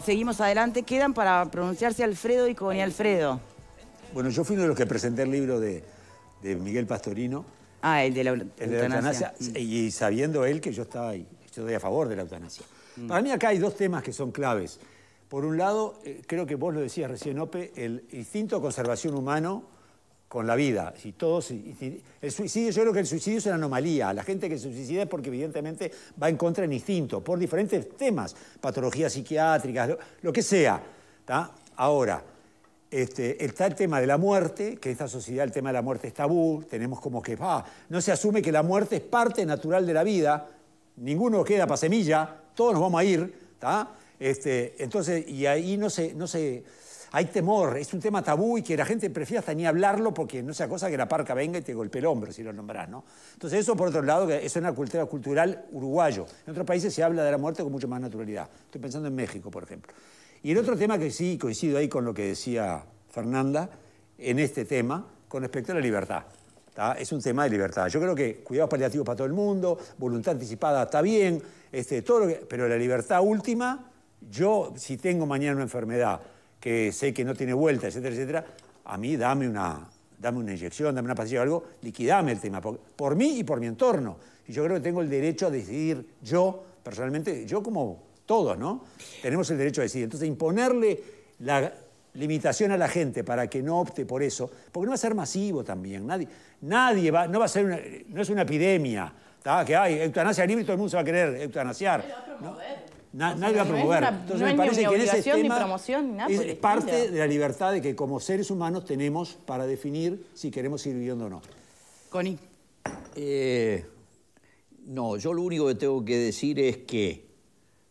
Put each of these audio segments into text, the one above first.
seguimos adelante. Quedan para pronunciarse Alfredo y Connie Alfredo. Bueno, yo fui uno de los que presenté el libro de Miguel Pastorino. Ah, el de la eutanasia. Y sabiendo él que yo estoy a favor de la eutanasia. Para mí acá hay dos temas que son claves. Por un lado, creo que vos lo decías recién, Ope, el instinto de conservación humano con la vida. El suicidio, yo creo que el suicidio es una anomalía. La gente que se suicida es porque evidentemente va en contra del instinto, por diferentes temas, patologías psiquiátricas, lo que sea. ¿Tá? Ahora, está el tema de la muerte, que en esta sociedad el tema de la muerte es tabú, tenemos como que, no se asume que la muerte es parte natural de la vida, ninguno queda para semilla, todos nos vamos a ir, ¿tá? Entonces, y ahí no se hay temor, es un tema tabú y que la gente prefiere hasta ni hablarlo porque no sea cosa que la parca venga y te golpee el hombro si lo nombrás, ¿no? Entonces eso, por otro lado, es una cultura cultural uruguayo. En otros países se habla de la muerte con mucha más naturalidad. Estoy pensando en México, por ejemplo. Y el otro tema que sí coincido ahí con lo que decía Fernanda, en este tema, con respecto a la libertad. ¿Tá? Es un tema de libertad. Yo creo que cuidados paliativos para todo el mundo, voluntad anticipada está bien, pero la libertad última, yo si tengo mañana una enfermedad que sé que no tiene vuelta, etcétera, etcétera, a mí dame una inyección, dame una pastilla o algo, liquidame el tema, por mí y por mi entorno. Y yo creo que tengo el derecho a decidir yo, personalmente, yo como todos, ¿no? Tenemos el derecho a decidir. Entonces, imponerle la limitación a la gente para que no opte por eso, porque no va a ser masivo también. Nadie va, no va a ser no es una epidemia, ¿tá? Que hay eutanasia libre y todo el mundo se va a querer eutanasiar. Nadie va a promover. Entonces, me parece que en ese tema es parte de la libertad de que como seres humanos tenemos para definir si queremos seguir viviendo o no. Connie. No, yo lo único que tengo que decir es que,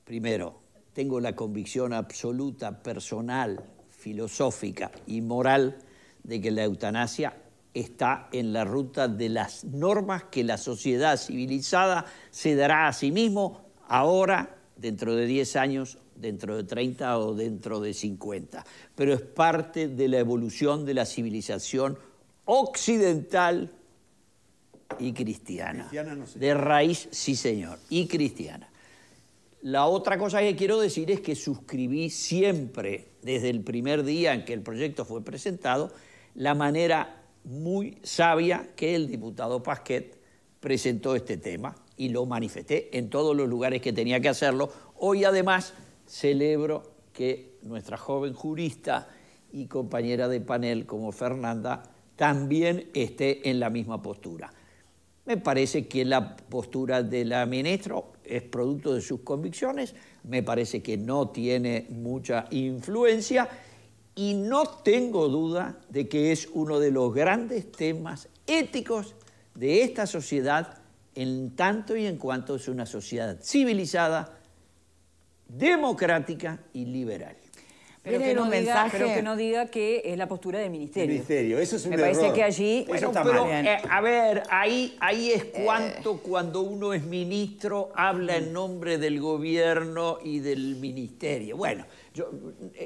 primero, tengo la convicción absoluta, personal, filosófica y moral de que la eutanasia está en la ruta de las normas que la sociedad civilizada se dará a sí mismo ahora, dentro de 10 años, dentro de 30 o dentro de 50. Pero es parte de la evolución de la civilización occidental y cristiana. Cristiana no sé. De raíz, sí señor, y cristiana. La otra cosa que quiero decir es que suscribí siempre, desde el primer día en que el proyecto fue presentado, la manera muy sabia que el diputado Pasquet presentó este tema y lo manifesté en todos los lugares que tenía que hacerlo. Hoy, además, celebro que nuestra joven jurista y compañera de panel como Fernanda también esté en la misma postura. Me parece que la postura de la ministra es producto de sus convicciones, me parece que no tiene mucha influencia y no tengo duda de que es uno de los grandes temas éticos de esta sociedad en tanto y en cuanto es una sociedad civilizada, democrática y liberal. Pero que no diga que es la postura del ministerio. El ministerio, eso es un Me error. parece que allí... Bueno, Pero, a ver, ahí es cuando uno es ministro, habla en nombre del gobierno y del ministerio. Bueno,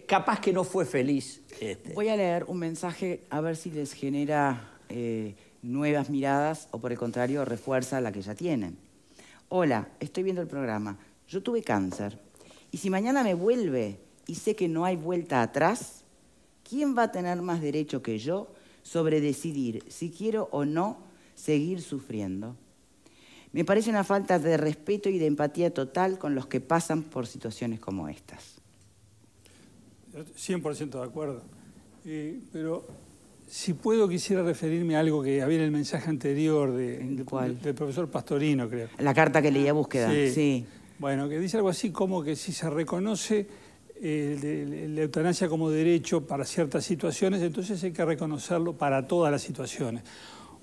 capaz que no fue feliz. Voy a leer un mensaje a ver si les genera nuevas miradas o por el contrario refuerza la que ya tienen. Hola, estoy viendo el programa. Yo tuve cáncer y si mañana me vuelve y sé que no hay vuelta atrás, ¿quién va a tener más derecho que yo sobre decidir si quiero o no seguir sufriendo? Me parece una falta de respeto y de empatía total con los que pasan por situaciones como estas. 100% de acuerdo. Pero si puedo, quisiera referirme a algo que había en el mensaje anterior del profesor Pastorino, creo. La carta que leía Búsqueda, sí. Bueno, que dice algo así como que si se reconoce la eutanasia como derecho para ciertas situaciones, entonces hay que reconocerlo para todas las situaciones.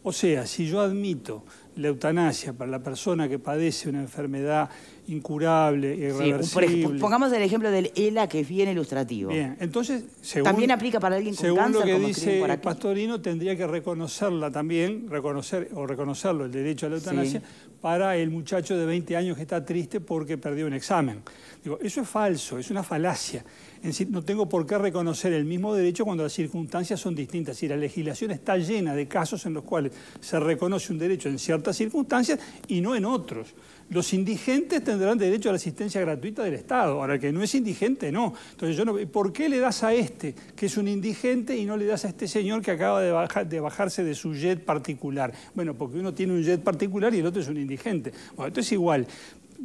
O sea, si yo admito la eutanasia para la persona que padece una enfermedad incurable, irreversible... Sí, pongamos el ejemplo del ELA, que es bien ilustrativo. Bien, entonces, ¿también aplica para alguien con cáncer? Según lo que como dice Pastorino, tendría que reconocerla también, reconocerlo el derecho a la eutanasia, para el muchacho de 20 años que está triste porque perdió un examen. Digo, eso es falso, es una falacia. Es decir, no tengo por qué reconocer el mismo derecho cuando las circunstancias son distintas. Es decir, la legislación está llena de casos en los cuales se reconoce un derecho en ciertas ciertas circunstancias y no en otros. Los indigentes tendrán derecho a la asistencia gratuita del Estado. Ahora, el que no es indigente, no. Entonces, ¿por qué le das a este, que es un indigente, y no le das a este señor que acaba de bajarse de su jet particular? Bueno, porque uno tiene un jet particular y el otro es un indigente. Bueno, esto es igual.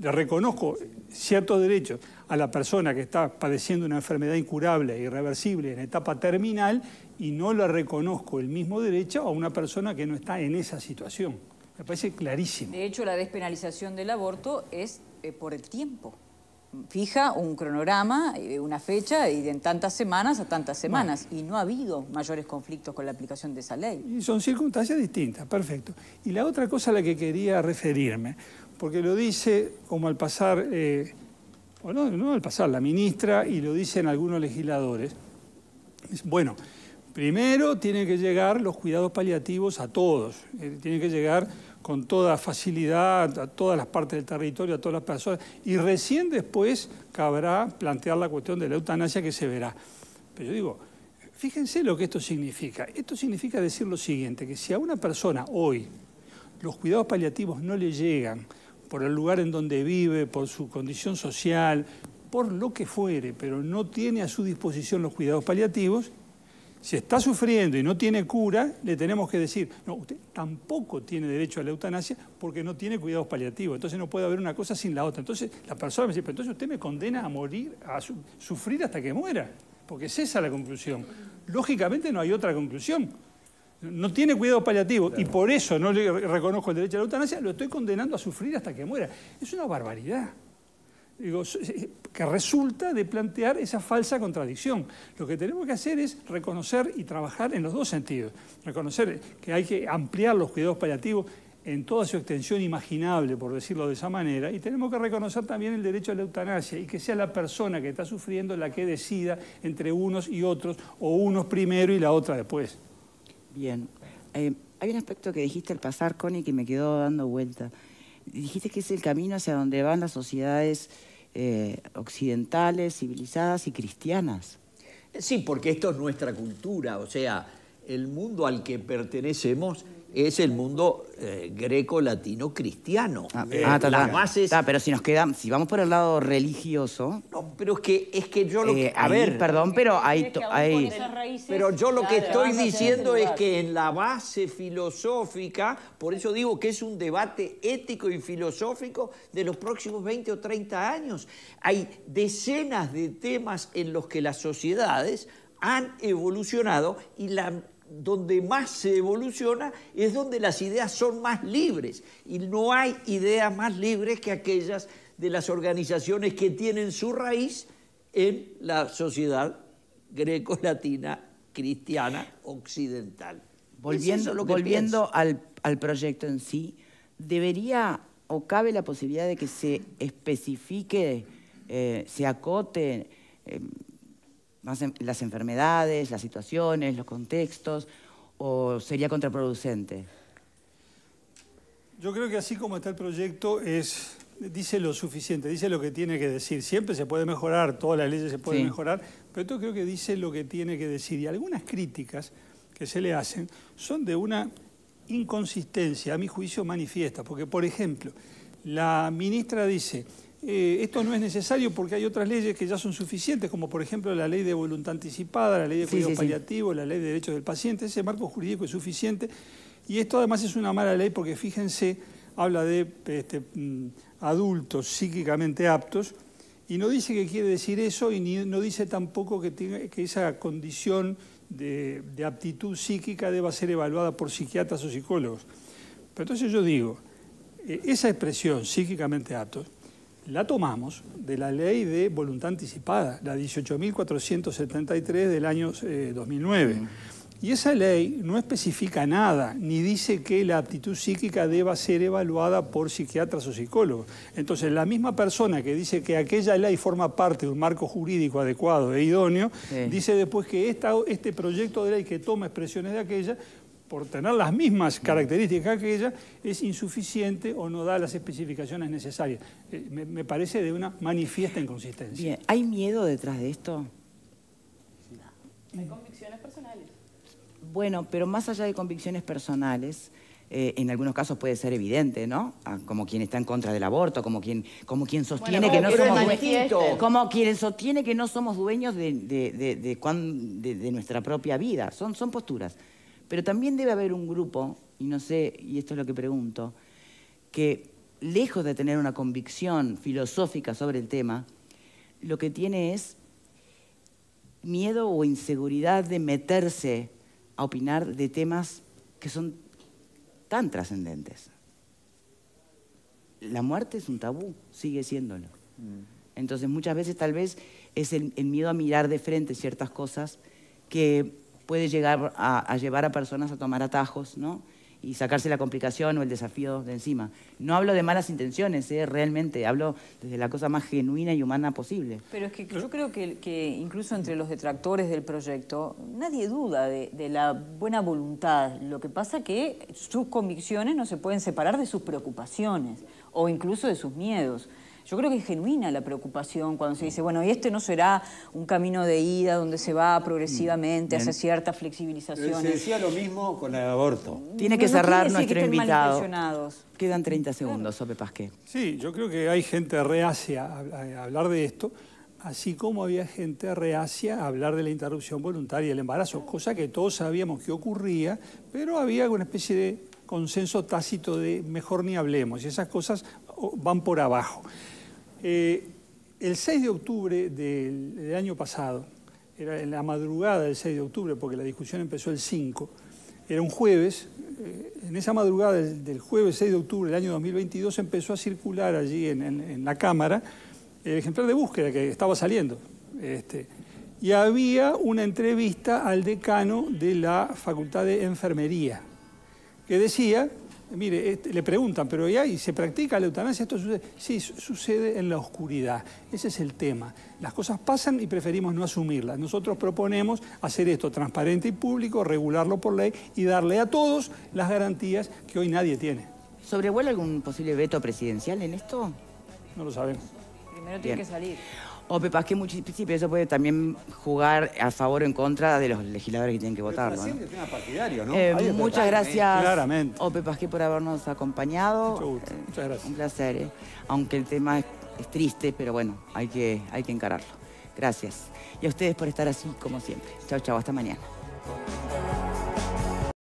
Le reconozco ciertos derechos a la persona que está padeciendo una enfermedad incurable e irreversible en etapa terminal y no le reconozco el mismo derecho a una persona que no está en esa situación. Me parece clarísimo. De hecho, la despenalización del aborto es por el tiempo. Fija un cronograma, una fecha, y de en tantas semanas a tantas semanas. Bueno. Y no ha habido mayores conflictos con la aplicación de esa ley. Y son circunstancias distintas, perfecto. Y la otra cosa a la que quería referirme, porque lo dice como al pasar, o no al pasar, la ministra, y lo dicen algunos legisladores. Bueno, primero tienen que llegar los cuidados paliativos a todos, tienen que llegar con toda facilidad a todas las partes del territorio, a todas las personas, y recién después cabrá plantear la cuestión de la eutanasia, que se verá. Pero yo digo, fíjense lo que esto significa. Esto significa decir lo siguiente, que si a una persona hoy los cuidados paliativos no le llegan por el lugar en donde vive, por su condición social, por lo que fuere, pero no tiene a su disposición los cuidados paliativos, si está sufriendo y no tiene cura, le tenemos que decir, no, usted tampoco tiene derecho a la eutanasia porque no tiene cuidados paliativos. Entonces no puede haber una cosa sin la otra. Entonces la persona me dice, pero entonces usted me condena a morir, a sufrir hasta que muera, porque es esa la conclusión. Lógicamente no hay otra conclusión. No tiene cuidado paliativo y por eso no le reconozco el derecho a la eutanasia, lo estoy condenando a sufrir hasta que muera. Es una barbaridad. Digo, que resulta de plantear esa falsa contradicción. Lo que tenemos que hacer es reconocer y trabajar en los dos sentidos. Reconocer que hay que ampliar los cuidados paliativos en toda su extensión imaginable, por decirlo de esa manera, y tenemos que reconocer también el derecho a la eutanasia y que sea la persona que está sufriendo la que decida entre unos y otros, o unos primero y la otra después. Bien. Hay un aspecto que dijiste al pasar, Connie, que me quedó dando vuelta. Dijiste que es el camino hacia donde van las sociedades occidentales, civilizadas y cristianas. Sí, porque esto es nuestra cultura, o sea, el mundo al que pertenecemos es el mundo greco-latino-cristiano. Las bases... pero si vamos por el lado religioso... No, pero es que yo lo que... A ver... Perdón, pero hay... Pero yo lo que estoy diciendo es que en la base filosófica, por eso digo que es un debate ético y filosófico de los próximos 20 o 30 años. Hay decenas de temas en los que las sociedades han evolucionado y donde más se evoluciona es donde las ideas son más libres. Y no hay ideas más libres que aquellas de las organizaciones que tienen su raíz en la sociedad greco-latina, cristiana, occidental. Volviendo al proyecto en sí, ¿debería o cabe la posibilidad de que se especifique, se acote más las enfermedades, las situaciones, los contextos, o sería contraproducente? Yo creo que así como está el proyecto, dice lo suficiente, dice lo que tiene que decir. Siempre se puede mejorar, todas las leyes se pueden mejorar, pero esto creo que dice lo que tiene que decir. Y algunas críticas que se le hacen son de una inconsistencia, a mi juicio manifiesta, porque, por ejemplo, la ministra dice... esto no es necesario porque hay otras leyes que ya son suficientes, como por ejemplo la ley de voluntad anticipada, la ley de cuidado paliativo, la ley de derechos del paciente. Ese marco jurídico es suficiente y esto además es una mala ley porque fíjense, habla de adultos psíquicamente aptos y no dice que quiere decir eso y no dice tampoco que esa condición de aptitud psíquica deba ser evaluada por psiquiatras o psicólogos. Pero entonces yo digo, esa expresión psíquicamente aptos la tomamos de la ley de voluntad anticipada, la 18.473 del año 2009. Y esa ley no especifica nada, ni dice que la aptitud psíquica deba ser evaluada por psiquiatras o psicólogos. Entonces, la misma persona que dice que aquella ley forma parte de un marco jurídico adecuado e idóneo, dice después que este proyecto de ley que toma expresiones de aquella, por tener las mismas características que aquella, es insuficiente o no da las especificaciones necesarias. Me parece de una manifiesta inconsistencia. Bien, ¿hay miedo detrás de esto? No. Hay convicciones personales. Bueno, pero más allá de convicciones personales, en algunos casos puede ser evidente, ¿no? Como quien está en contra del aborto, como quien sostiene Bueno, que no que se somos manifiesten. como quien sostiene que no somos dueños de nuestra propia vida. Son posturas. Pero también debe haber un grupo, y no sé, y esto es lo que pregunto, que lejos de tener una convicción filosófica sobre el tema, lo que tiene es miedo o inseguridad de meterse a opinar de temas que son tan trascendentes. La muerte es un tabú, sigue siéndolo. Entonces muchas veces tal vez es el miedo a mirar de frente ciertas cosas que puede llegar a llevar a personas a tomar atajos, ¿no? Y sacarse la complicación o el desafío de encima. No hablo de malas intenciones, realmente, hablo desde la cosa más genuina y humana posible. Pero es que yo creo que incluso entre los detractores del proyecto, nadie duda de la buena voluntad. Lo que pasa que sus convicciones no se pueden separar de sus preocupaciones o incluso de sus miedos. Yo creo que es genuina la preocupación cuando se dice, bueno, y este no será un camino de ida donde se va progresivamente, hace ciertas flexibilizaciones. Se decía lo mismo con el aborto. Tiene que cerrar nuestro invitado. Malintencionados. Quedan 30 segundos, Sope Pasqué. Sí, yo creo que hay gente reacia a hablar de esto, así como había gente reacia a hablar de la interrupción voluntaria del embarazo, cosa que todos sabíamos que ocurría, pero había una especie de consenso tácito de mejor ni hablemos, y esas cosas van por abajo. El 6 de octubre del año pasado, era en la madrugada del 6 de octubre, porque la discusión empezó el 5, era un jueves, en esa madrugada del jueves 6 de octubre del año 2022 empezó a circular allí en la Cámara el ejemplar de búsqueda que estaba saliendo. Y había una entrevista al decano de la Facultad de Enfermería, que decía, mire, le preguntan, pero ya, ¿y se practica la eutanasia? ¿Esto sucede? Sí, sucede en la oscuridad. Ese es el tema. Las cosas pasan y preferimos no asumirlas. Nosotros proponemos hacer esto transparente y público, regularlo por ley y darle a todos las garantías que hoy nadie tiene. ¿Sobrevuela algún posible veto presidencial en esto? No lo sabemos. Primero tiene que salir. Ope Pasqué, sí, pero eso puede también jugar a favor o en contra de los legisladores que tienen que votarlo, ¿no? Es el tema partidario, ¿no? Muchas gracias, claramente. Ope Pasqué, por habernos acompañado. Mucho gusto. Muchas gracias. Un placer, aunque el tema es triste, pero bueno, hay que encararlo. Gracias. Y a ustedes por estar así, como siempre. Chao, chao, hasta mañana.